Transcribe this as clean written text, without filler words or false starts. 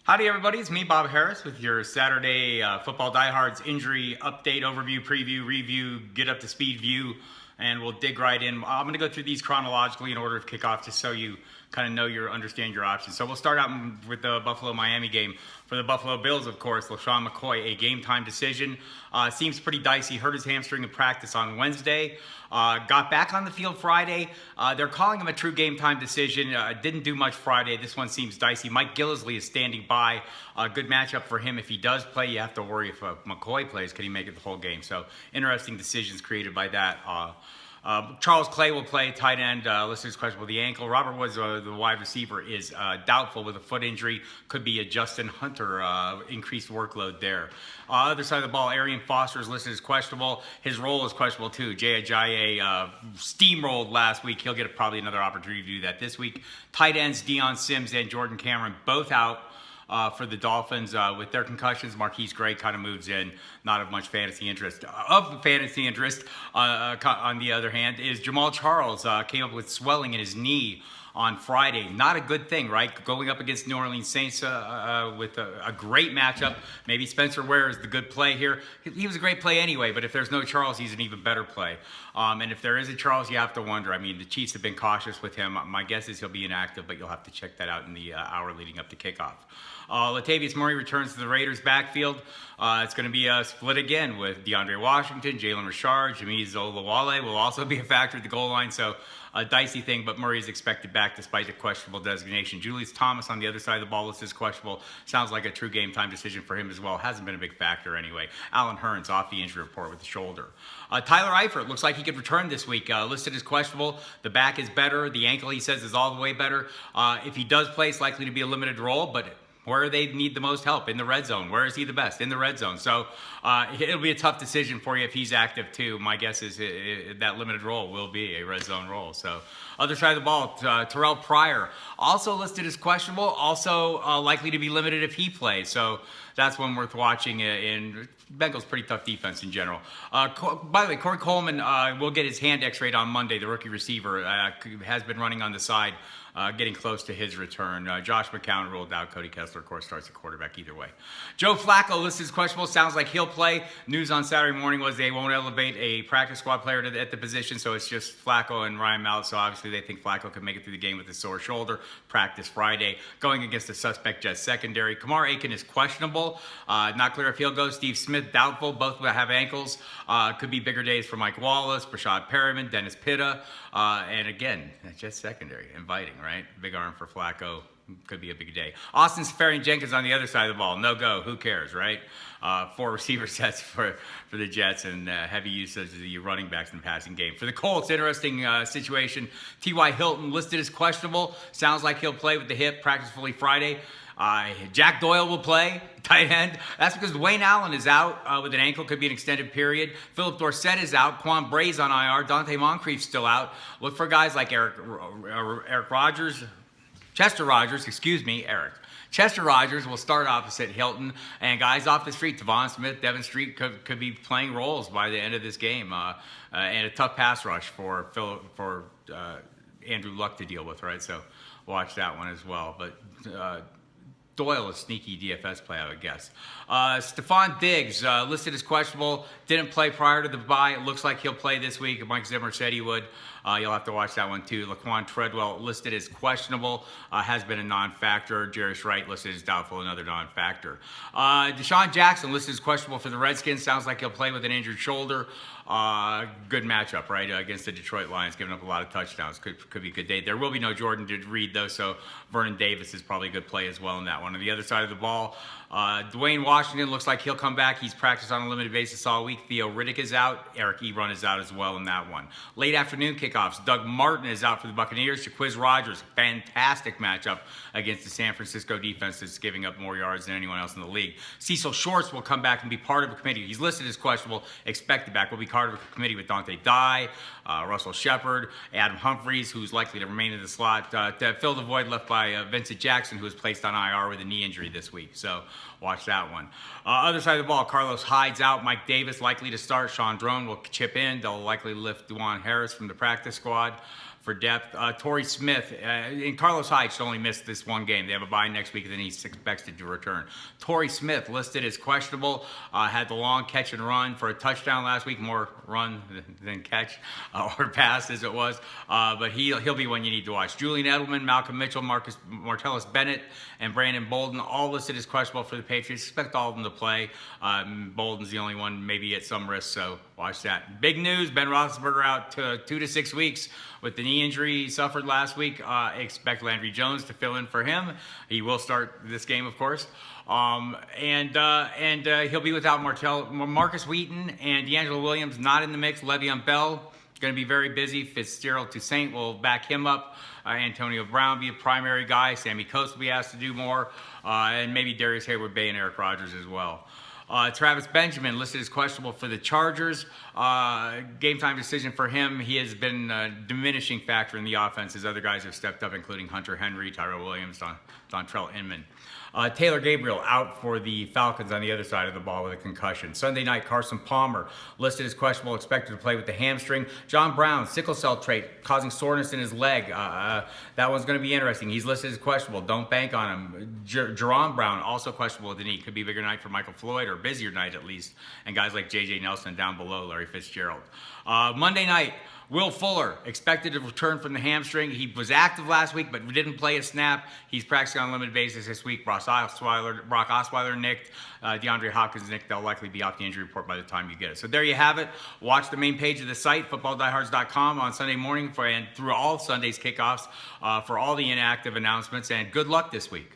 Howdy, everybody. It's me, Bob Harris, with your Saturday Football Diehards injury update, overview, preview, review, get up to speed view, and we'll dig right in. I'm going to go through these chronologically in order of kickoff just so you kind of know understand your options. So we'll start out with the Buffalo-Miami game. For the Buffalo Bills, of course, LaShawn McCoy, a game-time decision. Seems pretty dicey. Hurt his hamstring in practice on Wednesday. Got back on the field Friday. They're calling him a true game-time decision. Didn't do much Friday. This one seems dicey. Mike Gillislee is standing by. Good matchup for him. If he does play, you have to worry if McCoy plays, can he make it the whole game? So interesting decisions created by that. Charles Clay will play, tight end, listed as questionable with the ankle. Robert Woods, the wide receiver, is doubtful with a foot injury. Could be a Justin Hunter increased workload there. Other side of the ball, Arian Foster is listed as questionable. His role is questionable too. Jay Ajayi steamrolled last week. He'll get probably another opportunity to do that this week. Tight ends, Deion Sims and Jordan Cameron, both out. For the Dolphins, with their concussions, Marquise Gray kind of moves in, not of much fantasy interest. Of the fantasy interest, on the other hand, is Jamal Charles. Came up with swelling in his knee on Friday. Not a good thing, right? Going up against New Orleans Saints with a great matchup. Maybe Spencer Ware is the good play here. He was a great play anyway, but if there's no Charles, he's an even better play. And if there is a Charles, you have to wonder. I mean, the Chiefs have been cautious with him. My guess is he'll be inactive, but you'll have to check that out in the hour leading up to kickoff. Latavius Murray returns to the Raiders' backfield. It's going to be a split again with DeAndre Washington, Jalen Richard, Jamiz Olawale will also be a factor at the goal line. So a dicey thing, but Murray is expected back despite the questionable designation. Julius Thomas on the other side of the ball is questionable. Sounds like a true game time decision for him as well. Hasn't been a big factor anyway. Alan Hearns off the injury report with the shoulder. Tyler Eifert looks like he could return this week. Listed as questionable. The back is better. The ankle, he says, is all the way better. If he does play, it's likely to be a limited role, but where they need the most help? In the red zone. Where is he the best? In the red zone. So it'll be a tough decision for you if he's active too. My guess is that limited role will be a red zone role. So other side of the ball, Terrell Pryor, also listed as questionable, also likely to be limited if he plays. So that's one worth watching. In Bengals, pretty tough defense in general. By the way, Corey Coleman will get his hand x-rayed on Monday. The rookie receiver has been running on the side. Getting close to his return. Josh McCown ruled out. Cody Kessler, of course, starts at quarterback either way. Joe Flacco listed as questionable. Sounds like he'll play. News on Saturday morning was they won't elevate a practice squad player at the position, so it's just Flacco and Ryan Mallett. So obviously they think Flacco could make it through the game with a sore shoulder. Practice Friday. Going against the suspect Jets secondary. Kamar Aiken is questionable. Not clear if he'll go. Steve Smith, doubtful. Both will have ankles. Could be bigger days for Mike Wallace, Brashad Perriman, Dennis Pitta. And again, Jets secondary, inviting, right? Big arm for Flacco. Could be a big day. Austin Seferian-Jenkins on the other side of the ball. No go. Who cares, right? 4 receiver sets for the Jets and heavy usage of the running backs in the passing game. For the Colts, interesting situation. T.Y. Hilton listed as questionable. Sounds like he'll play with the hip. Practice fully Friday. Jack Doyle will play, tight end. That's because Dwayne Allen is out with an ankle. Could be an extended period. Philip Dorsett is out. Quan Bray's on IR. Dante Moncrief's still out. Look for guys like Chester Rogers will start opposite Hilton, and guys off the street, Devon Smith, Devin Street could be playing roles by the end of this game, and a tough pass rush for Andrew Luck to deal with, right? So watch that one as well. But Doyle, a sneaky DFS play, I would guess. Stephon Diggs, listed as questionable, didn't play prior to the bye. It looks like he'll play this week. Mike Zimmer said he would. You'll have to watch that one too. Laquan Treadwell listed as questionable, has been a non-factor. Jarius Wright listed as doubtful, another non-factor. Deshaun Jackson listed as questionable for the Redskins. Sounds like he'll play with an injured shoulder. Good matchup, right, against the Detroit Lions, giving up a lot of touchdowns. Could be a good day. There will be no Jordan Reed, though, so Vernon Davis is probably a good play as well in that one. On the other side of the ball, Dwayne Washington looks like he'll come back. He's practiced on a limited basis all week. Theo Riddick is out. Eric Ebron is out as well in that one. Late afternoon kickoffs. Doug Martin is out for the Buccaneers. Jaquiz Rogers, fantastic matchup against the San Francisco defense that's giving up more yards than anyone else in the league. Cecil Shorts will come back and be part of a committee. He's listed as questionable. Expected back. Will be part of a committee with Dante Dye, Russell Shepard, Adam Humphries, who's likely to remain in the slot, to fill the void left by Vincent Jackson, who was placed on IR with a knee injury this week. So watch that one. Other side of the ball, Carlos Hyde's out. Mike Davis likely to start. Sean Drone will chip in. They'll likely lift Duan Harris from the practice squad. for depth. Torrey Smith and Carlos Hyde should only miss this one game. They have a bye next week, and then he's expected to return. Torrey Smith listed as questionable. Had the long catch and run for a touchdown last week, more run than catch or pass as it was. But he'll be one you need to watch. Julian Edelman, Malcolm Mitchell, Martellus Bennett, and Brandon Bolden all listed as questionable for the Patriots. Expect all of them to play. Bolden's the only one maybe at some risk, so watch that. Big news, Ben Roethlisberger out to 2 to 6 weeks with the knee injury he suffered last week. Expect Landry Jones to fill in for him. He will start this game, of course. And he'll be without Marcus Wheaton and D'Angelo Williams not in the mix. Le'Veon Bell going to be very busy. Fitzgerald Toussaint will back him up. Antonio Brown be a primary guy. Sammy Coates will be asked to do more. And maybe Darius Hayward-Bay and Eric Rodgers as well. Travis Benjamin listed as questionable for the Chargers. Game time decision for him. He has been a diminishing factor in the offense as other guys have stepped up, including Hunter Henry, Tyrell Williams, Dontrell Inman. Taylor Gabriel out for the Falcons on the other side of the ball with a concussion. Sunday night, Carson Palmer listed as questionable, expected to play with the hamstring. John Brown, sickle cell trait, causing soreness in his leg. That one's going to be interesting. He's listed as questionable. Don't bank on him. Jerron Brown, also questionable with the knee. Could be a bigger night for Michael Floyd, or busier night at least. And guys like J.J. Nelson down below, Larry Fitzgerald. Monday night, Will Fuller, expected to return from the hamstring. He was active last week, but didn't play a snap. He's practicing on a limited basis this week. Brock Osweiler nicked. DeAndre Hopkins nicked. They'll likely be off the injury report by the time you get it. So there you have it. Watch the main page of the site, footballdiehards.com, on Sunday morning and through all Sunday's kickoffs for all the inactive announcements. And good luck this week.